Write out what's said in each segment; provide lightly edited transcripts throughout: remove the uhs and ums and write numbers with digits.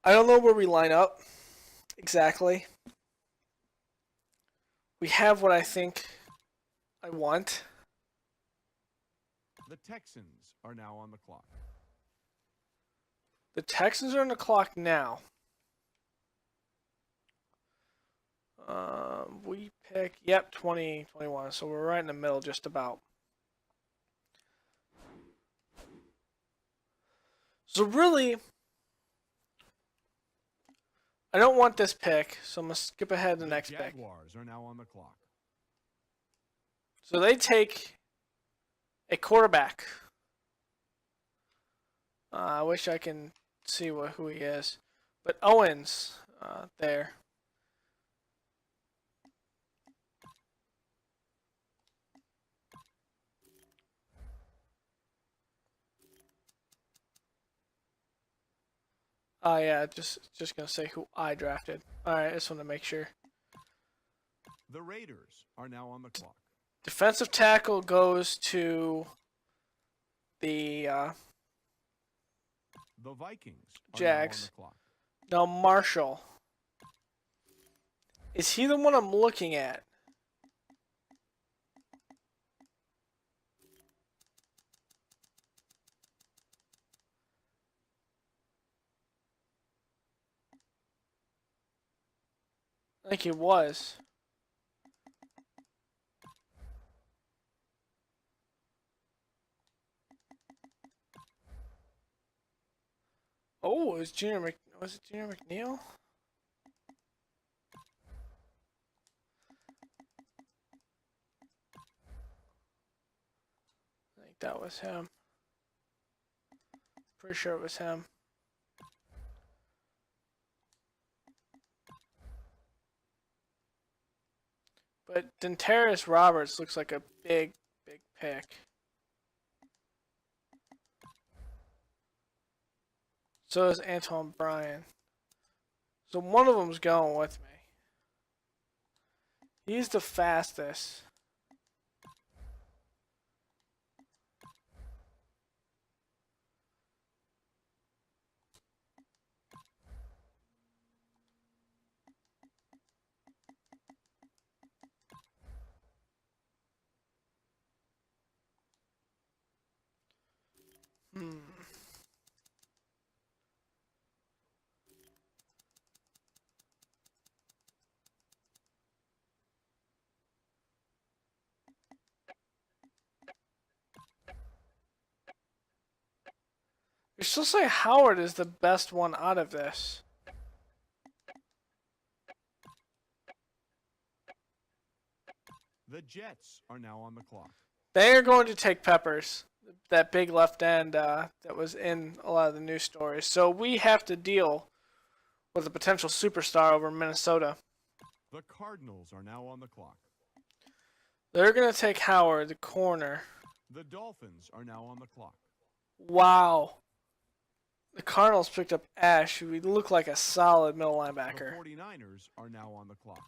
I don't know where we line up exactly. We have what I think I want. The Texans are now on the clock. The Texans are on the clock now. We pick, yep, 2021. So we're right in the middle, just about. So really, I don't want this pick, so I'm going to skip ahead to the next pick. Jaguars are now on the clock. So they take a quarterback. I wish I can see who he is. But Owens, there. Oh yeah, just gonna say who I drafted. Alright, I just want to make sure. The Raiders are now on the clock. Defensive tackle goes to the Vikings are Jags. now on the clock. Now Marshall. Is he the one I'm looking at? I think he was. Oh, was it Junior McNeil? I think that was him. Pretty sure it was him. But Denterius Roberts looks like a big pick. So is Antoine Bryan. So one of them's going with me. He's the fastest. You still say Howard is the best one out of this. The Jets are now on the clock. They are going to take Peppers, that big left end that was in a lot of the news stories. So we have to deal with a potential superstar over Minnesota. The Cardinals are now on the clock. They're going to take Howard, the corner. The Dolphins are now on the clock. Wow. The Cardinals picked up Ash, who looked like a solid middle linebacker. The 49ers are now on the clock.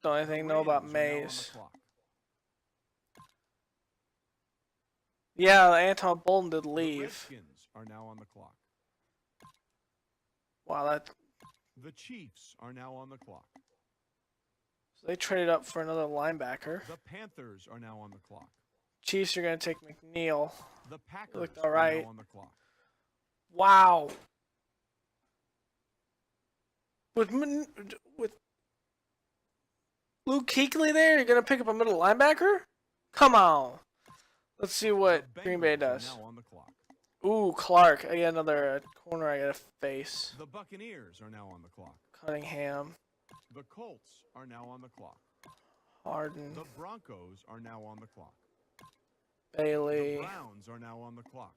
Don't anything know about Mays. Yeah, Anton Bolden did leave. The Redskins are now on the clock. Wow, that. The Chiefs are now on the clock. So they traded up for another linebacker. The Panthers are now on the clock. Chiefs are going to take McNeil. The Packers looked all right. are now on the clock. Wow. With Luke Kuechly there, you're going to pick up a middle linebacker? Come on. Let's see what Green Bay does. Now on the clock. Ooh, Clark. I got another corner I got to face. The Buccaneers are now on the clock. Cunningham. The Colts are now on the clock. Harden. The Broncos are now on the clock. Bailey. The Browns are now on the clock.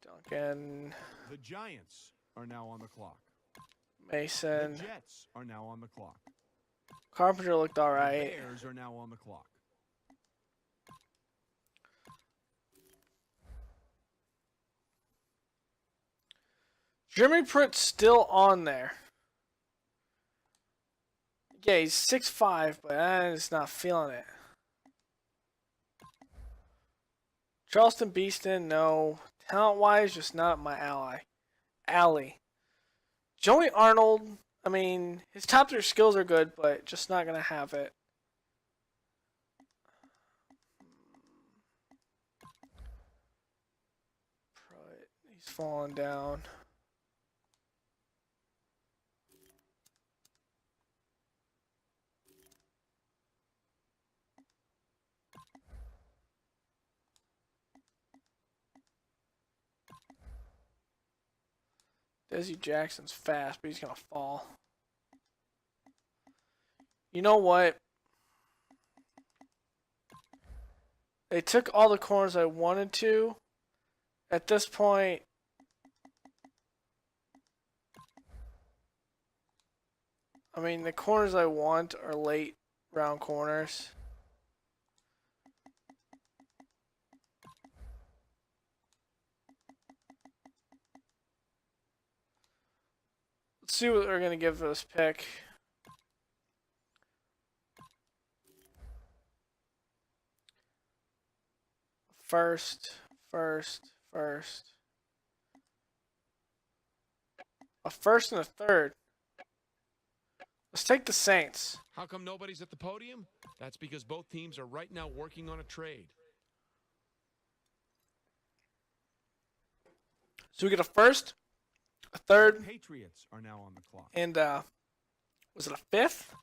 Duncan. The Giants are now on the clock. Mason. The Jets are now on the clock. Carpenter looked all right. The Bears are now on the clock. Jeremy Pritt's still on there. Yeah, he's 6'5", but I'm just not feeling it. Charleston Beeston, no. Talent-wise, just not my alley. Joey Arnold, I mean, his top 3 skills are good, but just not going to have it. He's falling down. Desi Jackson's fast, but he's going to fall. You know what? They took all the corners I wanted to. At this point, I mean, the corners I want are late round corners. Let's see what we're going to give for this pick. First. A first and a third. Let's take the Saints. How come nobody's at the podium? That's because both teams are right now working on a trade. So we get a first, a third, Patriots are now on the clock. and was it a fifth?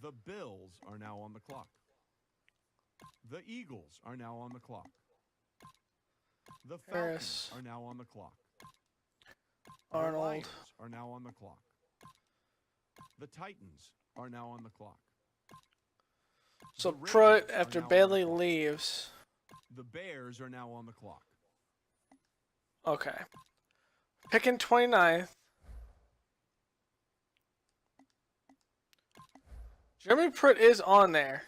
The Bills are now on the clock. The Eagles are now on the clock. The Falcons are now on the clock. Arnold. The Lions are now on the clock. The Titans are now on the clock. So The Pruitt, Raiders are after now on Bailey the clock. leaves. The Bears are now on the clock. Okay. Picking 29th. Jeremy Pruitt is on there.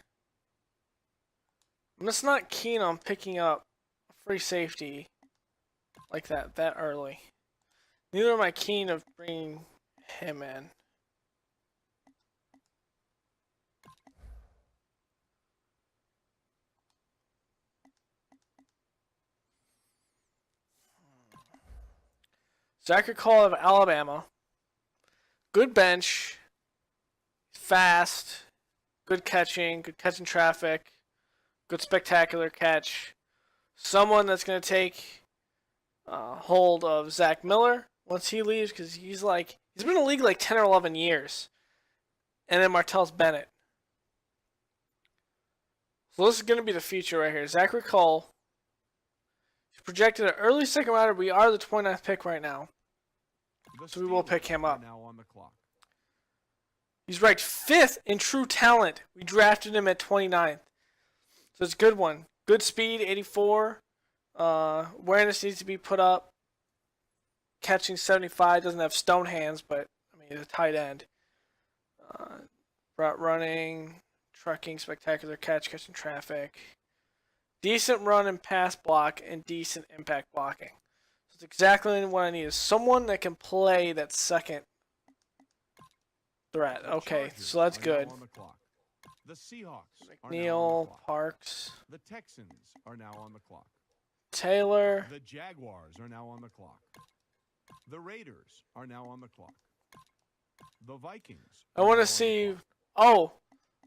I'm just not keen on picking up a free safety like that early. Neither am I keen of bringing him in. Zachary Cole of Alabama. Good bench. Fast. Good catching traffic. Good spectacular catch. Someone that's going to take hold of Zach Miller once he leaves, because he's been in the league like 10 or 11 years. And then Martellus Bennett. So this is going to be the future right here. Zachary Cole. He's projected an early second rounder. We are the 29th pick right now. So we will pick him up. Now on the clock. He's ranked 5th in true talent. We drafted him at 29th. So it's a good one. Good speed, 84. Awareness needs to be put up. Catching 75. Doesn't have stone hands, but I mean, he's a tight end. Route running, trucking, spectacular catch, catching traffic. Decent run and pass block, and decent impact blocking. So it's exactly what I need. Is someone that can play that second threat. The Okay, Chargers so that's are good. now on the clock. The Seahawks are now on the Neal, clock. Parks, The Texans are now on the clock. Taylor. The Jaguars are now on the clock. The Raiders are now on the clock. The Vikings. I want to see. Oh,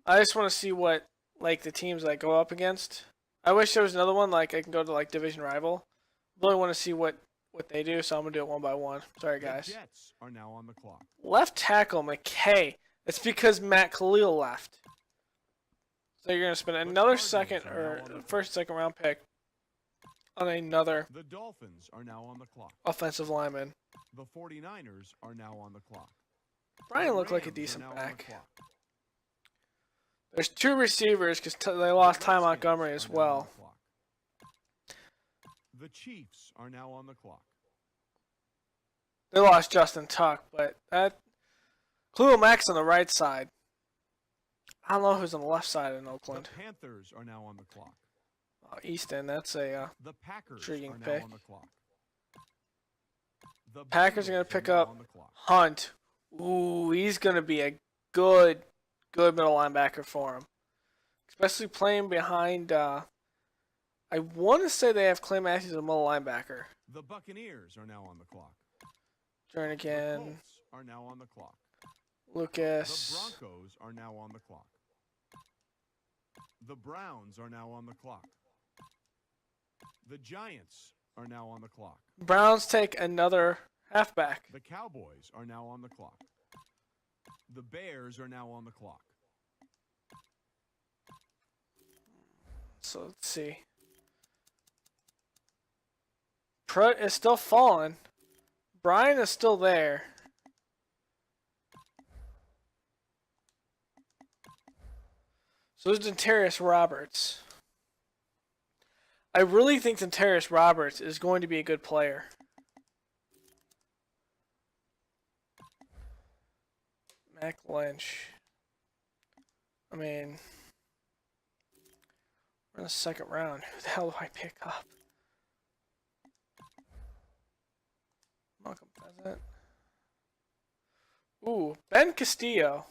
I just want to see what the teams I go up against. I wish there was another one I can go to division rival. Really want to see what they do, so I'm gonna do it one by one. Sorry guys. The Jets are now on the clock. Left tackle McKay. It's because Matt Khalil left. So you're gonna spend another second round pick on another The Dolphins are now on the clock. offensive lineman. The 49ers are now on the clock. Brian The looked like a Rams are decent now on the back. clock. There's 2 receivers because they lost The Ty Redskins Montgomery as are now on well. the clock. The Chiefs are now on the clock. They lost Justin Tuck, but that Khalil Mack's on the right side. I don't know who's on the left side in Oakland. The Panthers are now on the clock. Easton, that's a The Packers intriguing are now pick. on the clock. The Packers are Bengals gonna pick now up on the clock. Hunt. Ooh, he's gonna be a good middle linebacker for him, especially playing behind. I want to say they have Clay Matthews as a middle linebacker. The Buccaneers are now on the clock. Turn The again. Colts are now on the clock. Lucas. The Broncos are now on the clock. The Browns are now on the clock. The Giants are now on the clock. Browns take another halfback. The Cowboys are now on the clock. The Bears are now on the clock. So let's see. Pruitt is still falling. Brian is still there. So is Dentarius Roberts. I really think Dentarius Roberts is going to be a good player. Mac Lynch. I mean, we're in the second round. Who the hell do I pick up? Malcolm Pheasant. Ooh, Ben Castillo.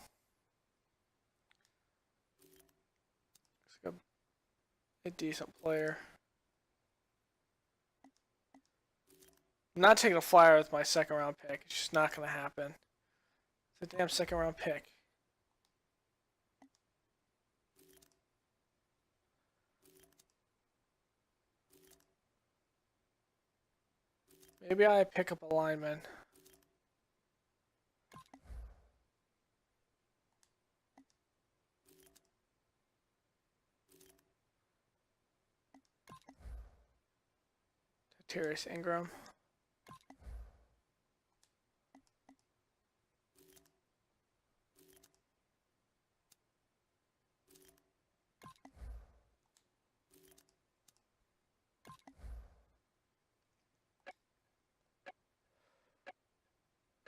Looks like a decent player. I'm not taking a flyer with my second round pick. It's just not going to happen. It's a damn second round pick. Maybe I pick up a lineman. Terrace Ingram.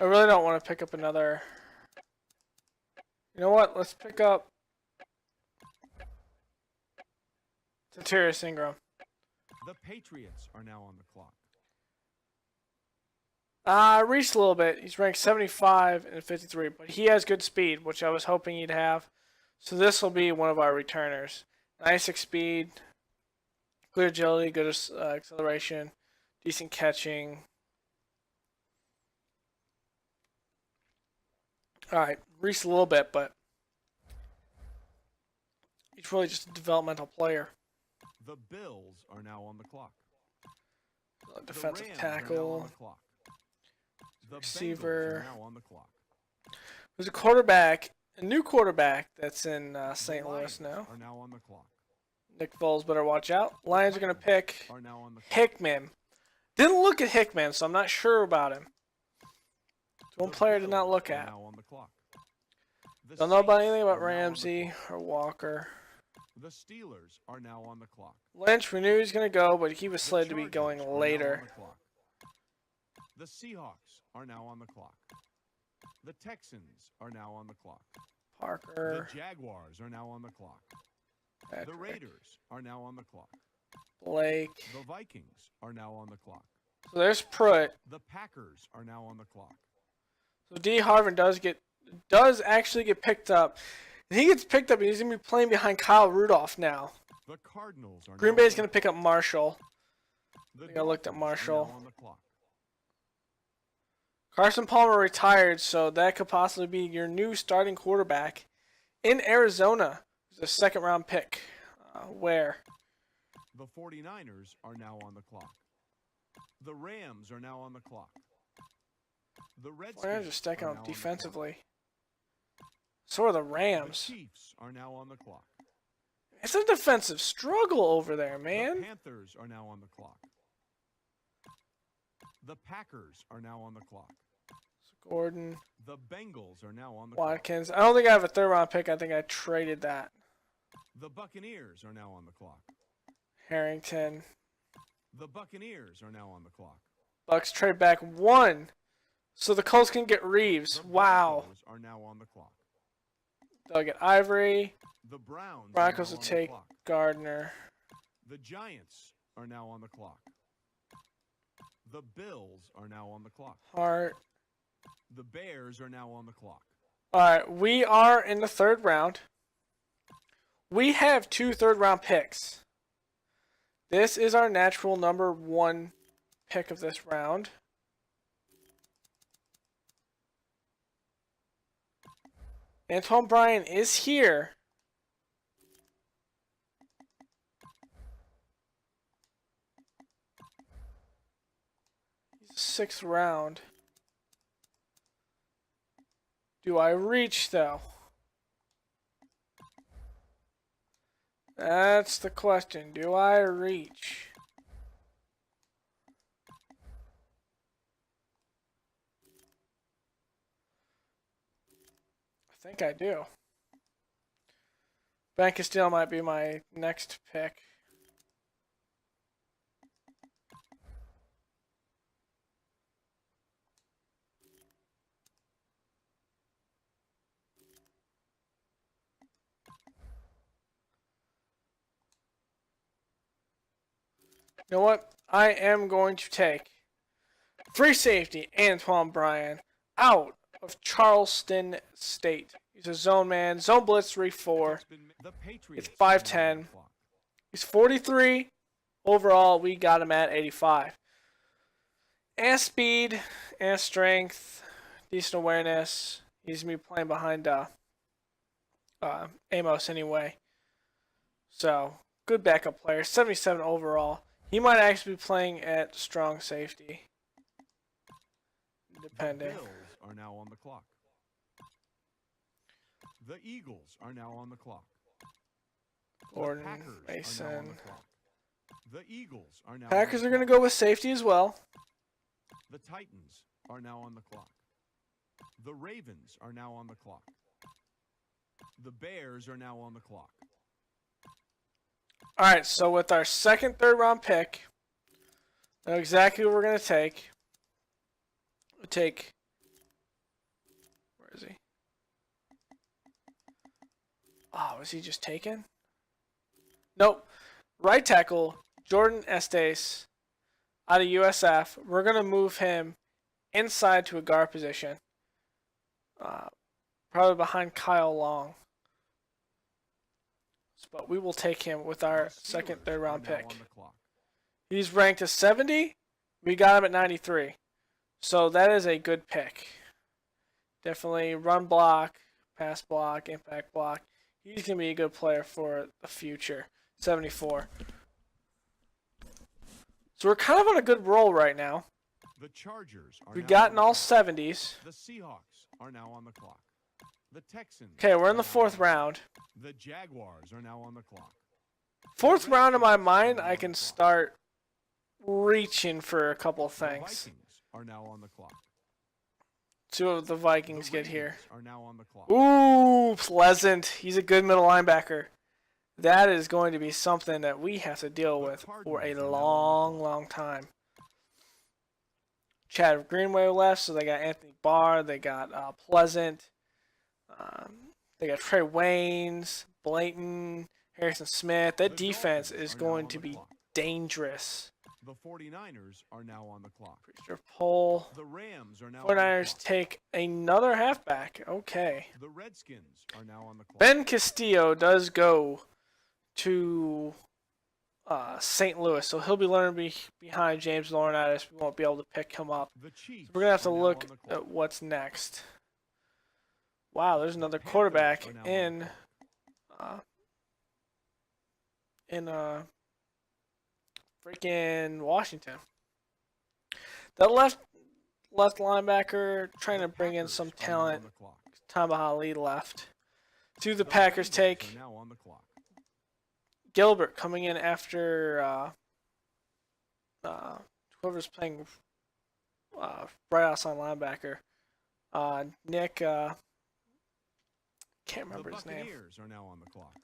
I really don't want to pick up another. You know what? Let's pick up Terrace Ingram. The Patriots are now on the clock. Reached a little bit. He's ranked 75 and 53, but he has good speed, which I was hoping he'd have. So this will be one of our returners. 96 speed, good agility, good acceleration, decent catching. Alright, reached a little bit, but he's really just a developmental player. The Bills are now on the clock. Defensive the Rams tackle. Are now on the clock. The Receiver. Bengals are now on the clock. There's a quarterback, a new quarterback that's in St. The Louis Lions now. Are now on the clock. Nick Foles better watch out. Lions are going to pick Are now on the clock. Hickman. Didn't look at Hickman, so I'm not sure about him. One The player did not Bills look are at. now on the clock. The Don't know about Saints anything about are now on the Ramsey clock. or Walker. The Steelers are now on the clock. Lynch, we knew he was going to go, but he was The slated to be Chargers going are now later. on the clock. The Seahawks are now on the clock. The Texans are now on the clock. Parker. The Jaguars are now on the clock. The Patrick, Raiders are now on the clock. Blake. The Vikings are now on the clock. So there's Pruitt. The Packers are now on the clock. So D. Harvin does actually get picked up. And he gets picked up and he's going to be playing behind Kyle Rudolph now. The Cardinals are Green now Bay's on going the to pick up Marshall. The think I looked at Dolphins are Marshall. now on the clock. Carson Palmer retired, so that could possibly be your new starting quarterback in Arizona. It's a second round pick. Where? The 49ers are now on the clock. The Rams are now on the clock. The Redskins Rams are stacking are up now on the defensively. So are the clock. The Rams. Chiefs are now on the clock. It's a defensive struggle over there, The man. Panthers are now on the clock. The Packers are now on the clock. Gordon, The Bengals are now on the clock. Watkins. I don't think I have a third round pick. I think I traded that. The Buccaneers are now on the clock. Harrington. The Buccaneers are now on the clock. Bucks trade back one. So the Colts can get Reeves. The Wow. Broncos are now on the clock. They'll get Ivory. The Browns Broncos are will now on take the clock. Gardner. The Giants are now on the clock. The Bills are now on the clock. Hart. The Bears are now on the clock. All right, we are in the third round. We have 2 third-round picks. This is our natural number 1 pick of this round. Antoine Bryan is here. He's 6th round. Do I reach, though? That's the question. Do I reach? I think I do. Ben Castillo might be my next pick. You know what? I am going to take free safety Antoine Bryan out of Charleston State. He's a zone man, zone blitz 3-4. It's 5'10". He's 43 overall. We got him at 85. And speed, and strength, decent awareness. He's gonna be playing behind Amos anyway. So good backup player. 77 overall. He might actually be playing at strong safety, depending. The Bills are now on the clock. The Eagles are now on the clock. Gordon, the Packers Mason. Are now on the clock. The Eagles are now. Packers on are the going to clock. go with safety as well. The Titans are now on the clock. The Ravens are now on the clock. The Bears are now on the clock. All right, so with our second, third round pick, I know exactly what we're going to take. We'll take. Where is he? Oh, was he just taken? Nope. Right tackle, Jordan Estes, out of USF. We're going to move him inside to a guard position. Probably behind Kyle Long. But we will take him with our second, third round pick. He's ranked as 70. We got him at 93. So that is a good pick. Definitely run block, pass block, impact block. He's going to be a good player for the future. 74. So we're kind of on a good roll right now. The Chargers are We've now gotten on all the clock. 70s. The Seahawks are now on the clock. The Texans. Okay, we're in are the now 4th on round. The Jaguars are now on the clock. 4th round in my mind, I can start reaching for a couple The things. Vikings are now on the clock. See what the Vikings The get here. Ravens are now on the clock. Ooh, Pleasant. He's a good middle linebacker. That is going to be something that we have to deal with for a long, long time. Chad Greenway left, so they got Anthony Barr. They got Pleasant. They got Trey Waynes, Blayton, Harrison Smith. That The defense Dolphins is are now going on to the be clock. dangerous. The 49ers are now on the clock. Mr. Pohl. The Rams are now on the 49ers clock. take another halfback. Okay. The Redskins are now on the clock. Ben Castillo does go to St. Louis, so he'll be learning behind James Laurinaitis. We won't be able to pick him up. The Chiefs We're going to have to are now look on the clock. at what's next. Wow, there's another Panthers quarterback are now on the in freaking Washington. That left linebacker trying to bring in Packers some are now talent. on the clock. Tamba Ali left. To the The Packers Bengals take are now on the clock. Gilbert coming in after whoever's playing right outside linebacker. Nick can't remember The his name. Buccaneers are now on the clock.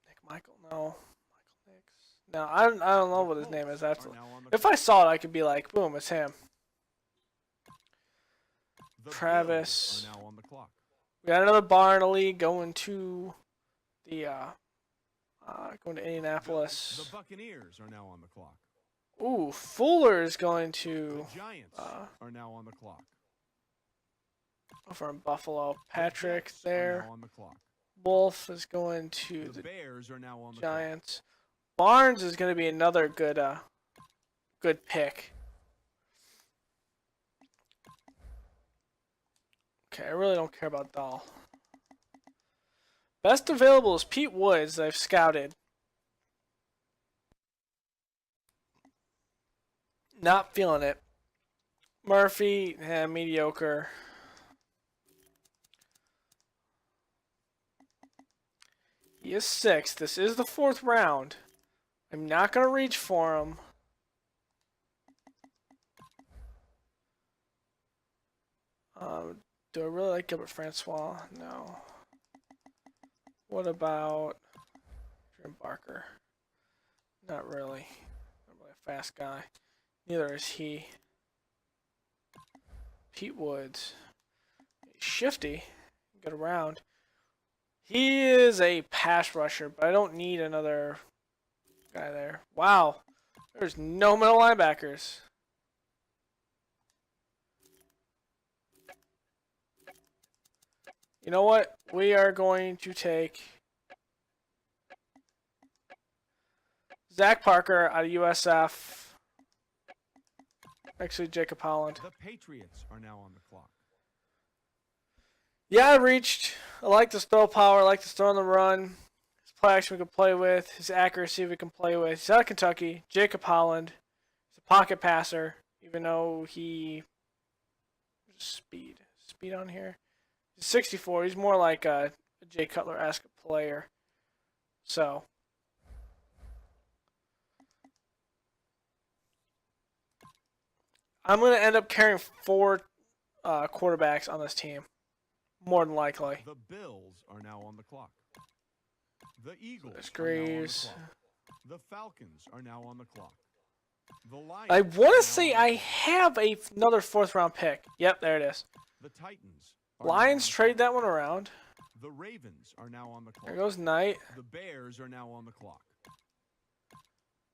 Nick Michael, no. Michael Nix. No, I don't know The what his name Colts is. That's are now on the if clock. I saw it, I could be like, boom, it's him. The Travis. Bills are now on the clock. We got another bar in the league going to the going to The Indianapolis. Buccaneers are now on the clock. Ooh, Fuller is going The to Giants are now on the clock. from Buffalo. The Patrick Jets are there. now on the clock. Wolf is going to The the Bears are now on the Giants. Barnes is going to be another good good pick. Okay, I really don't care about Dahl. Best available is Pete Woods that I've scouted. Not feeling it. Murphy, mediocre. He is 6th. This is the 4th round. I'm not going to reach for him. Do I really like Gilbert Francois? No. What about Jim Barker? Not really. Not really a fast guy. Neither is he. Pete Woods. He's shifty. Get around. He is a pass rusher, but I don't need another guy there. Wow. There's no middle linebackers. You know what? We are going to take Zach Parker out of USF. Actually, Jacob Holland. The Patriots are now on the clock. Yeah, I reached. I like his throw power. I like his throw on the run. His play action we can play with. His accuracy we can play with. He's out of Kentucky. Jacob Holland. He's a pocket passer, even though he... Speed on here. He's 64. He's more like a Jay Cutler-esque player. So... I'm going to end up carrying 4 quarterbacks on this team. More than likely. The Bills are now on the clock. The Eagles are now on the Greaves. clock. The Falcons are now on the clock. The Lions I are want now to say on the I have another 4th round pick. Yep, there it is. The Titans are now Lions on the trade clock. that one around. The Ravens are now on the clock. There goes Knight. The Bears are now on the clock.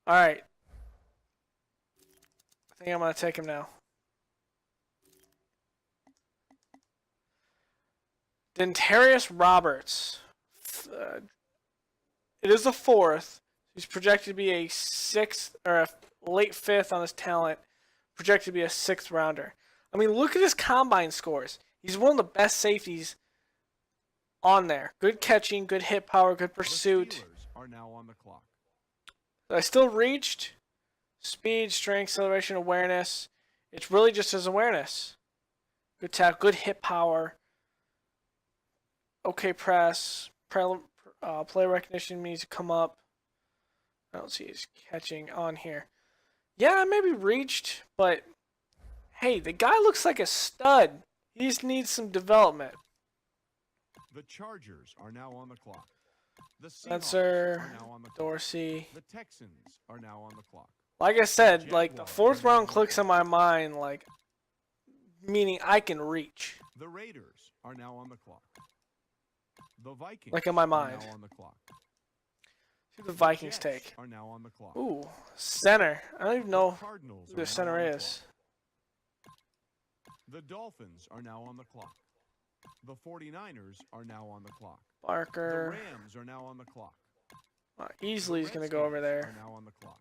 All right. I think I'm going to take him now. Dentarius Roberts. It is the 4th. He's projected to be a 6th or a late 5th on his talent. Projected to be a 6th rounder. I mean, look at his combine scores. He's one of the best safeties on there. Good catching, good hit power, good pursuit. The Steelers are now on the clock. I still reached. Speed, strength, acceleration, awareness. It's really just his awareness. Good tackle, good hit power. Okay press. Play recognition needs to come up. I don't see his catching on here. Yeah, maybe reached, but hey, the guy looks like a stud. He just needs some development. The Chargers are now on the clock. The Seahawks Spencer, are now on the clock. Dorsey. The Texans are now on the clock. Like I said, like the 4th round clicks on my mind, like meaning I can reach. The Raiders are now on the clock. The Vikings Like in my are mind. now on the clock. See what the Vikings Jets take. are now on the clock. Ooh, center. I don't even The know Cardinals who are the now center on the is. clock. The Dolphins are now on the clock. The 49ers are now on the clock. The Barker. Rams are now on the clock. Easily The he's going to go over Redskins there. Are now on the clock.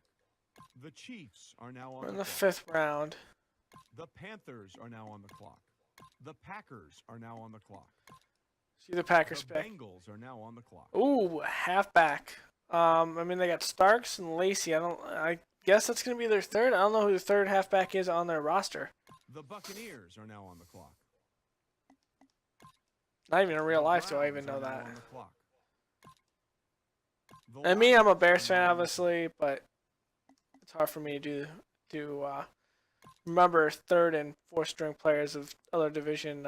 The Chiefs are now on We're in the the clock. 5th round. The Panthers are now on the clock. The Packers are now on the clock. See the Packers The pick. Bengals are now on the clock. Ooh, halfback. I mean, they got Starks and Lacey. I guess that's going to be their 3rd. I don't know who the 3rd halfback is on their roster. The Buccaneers are now on the clock. Not even in real The life do I Browns even know are now that. on the clock. The And me, I'm a Lions Bears are fan, now on the obviously, but it's hard for me to remember 3rd and 4th string players of other division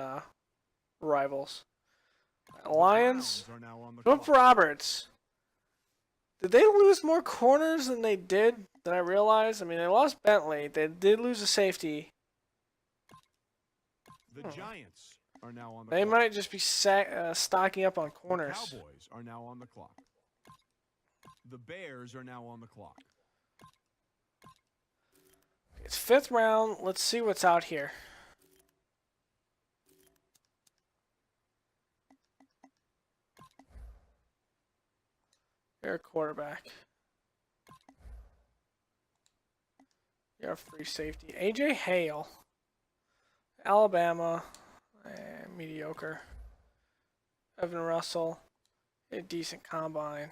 rivals. The Lions. Browns are now on the Philip clock. Roberts. Did they lose more corners than they did than I realized? I mean, they lost Bentley. They did lose a safety. The Giants are now on the They clock. might just be stocking up on corners. The Cowboys are now on the clock. The Bears are now on the clock. It's 5th round. Let's see what's out here. You're a quarterback. You're a free safety. AJ Hale. Alabama. Mediocre. Evan Russell. A decent combine.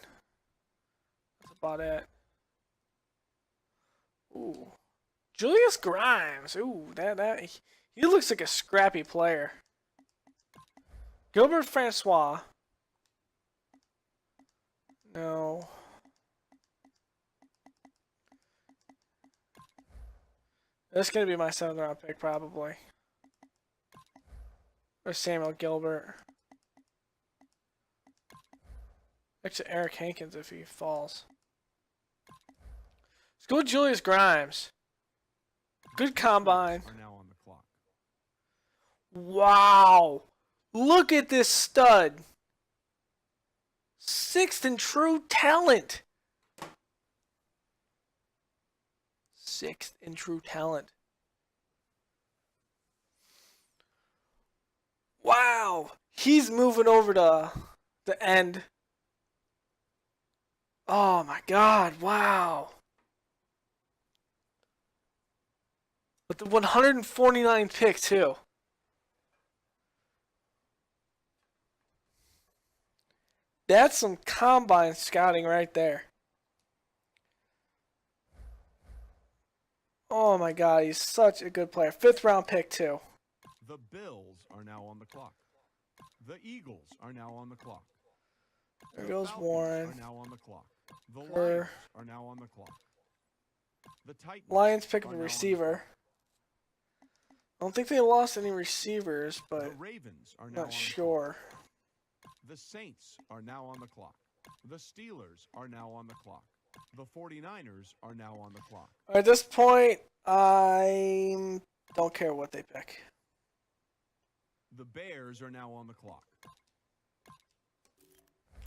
That's about it. Ooh. Julius Grimes. Ooh, he looks like a scrappy player. Gilbert Francois. No. That's going to be my 7th round pick, probably. Or Samuel Gilbert. Actually, Eric Hankins if he falls. Let's go with Julius Grimes. Good combine. Are now on the clock. Wow. Look at this stud. 6th in true talent. 6th in true talent. Wow. He's moving over to the end. Oh my God. Wow. With the 149 pick too. That's some combine scouting right there. Oh my God, he's such a good player. 5th round pick too. The Bills are now on the clock. The Eagles are now on the clock. There The goes Falcons Warren. are now on the clock. The Kerr. Lions are now on the clock. The Titans Lions pick up are a now on the receiver. clock. I don't think they lost any receivers, The but Ravens are now on not the sure. clock. The Saints are now on the clock. The Steelers are now on the clock. The 49ers are now on the clock. At this point, I don't care what they pick. The Bears are now on the clock.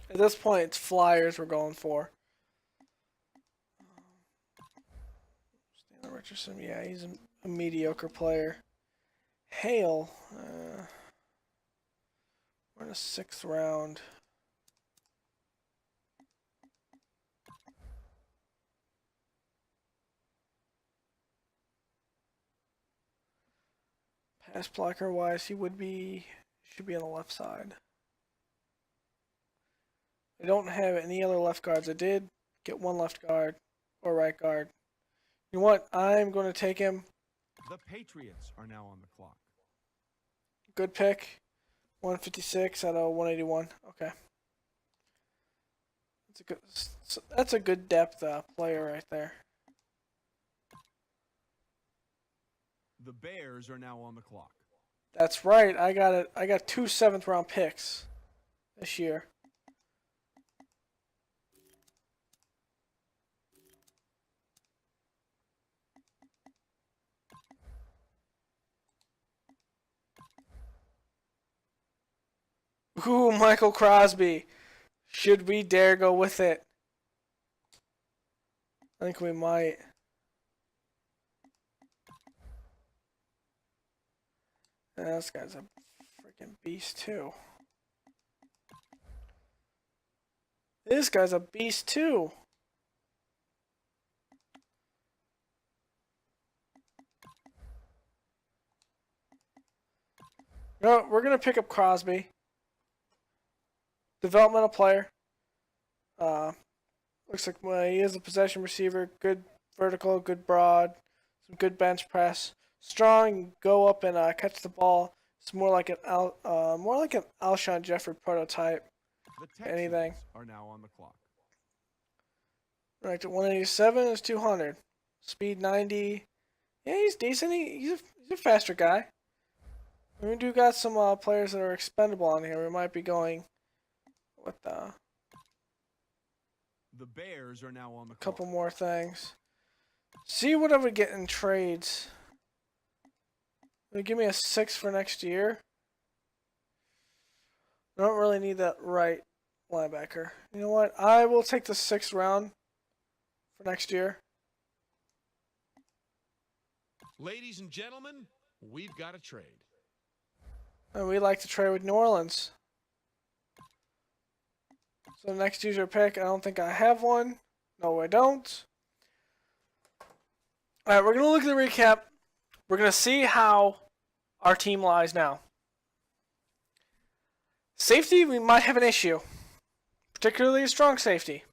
At this point, it's Flyers we're going for. Stanley Richardson, yeah, he's a mediocre player. Hale, we're in the 6th round. Pass blocker wise, should be on the left side. They don't have any other left guards. I did get one left guard or right guard. You know what? I'm going to take him. The Patriots are now on the clock. Good pick. 156 out of 181. Okay. That's a good depth player right there. The Bears are now on the clock. That's right. I got 2 7th round picks this year. Ooh, Michael Crosby. Should we dare go with it? I think we might. Yeah, this guy's a freaking beast too. This guy's a beast too. No, we're gonna pick up Crosby. Developmental player. Looks like he is a possession receiver. Good vertical, good broad, some good bench press. Strong, go up and catch the ball. It's more like an Alshon Jeffrey prototype. The Texans Anything. are now on the clock. Right to 187 is 200. Speed 90. Yeah, he's decent. He's a faster guy. We do got some players that are expendable on here. We might be going with a The Bears are now on the clock. couple more things. See what I would get in trades. They give me a 6 for next year. I don't really need that right linebacker. You know what? I will take the 6th round for next year. Ladies and gentlemen, we've got a trade. And we like to trade with New Orleans. So next user pick, I don't think I have one. No, I don't. Alright, we're going to look at the recap. We're going to see how our team lies now. Safety, we might have an issue. Particularly a strong safety.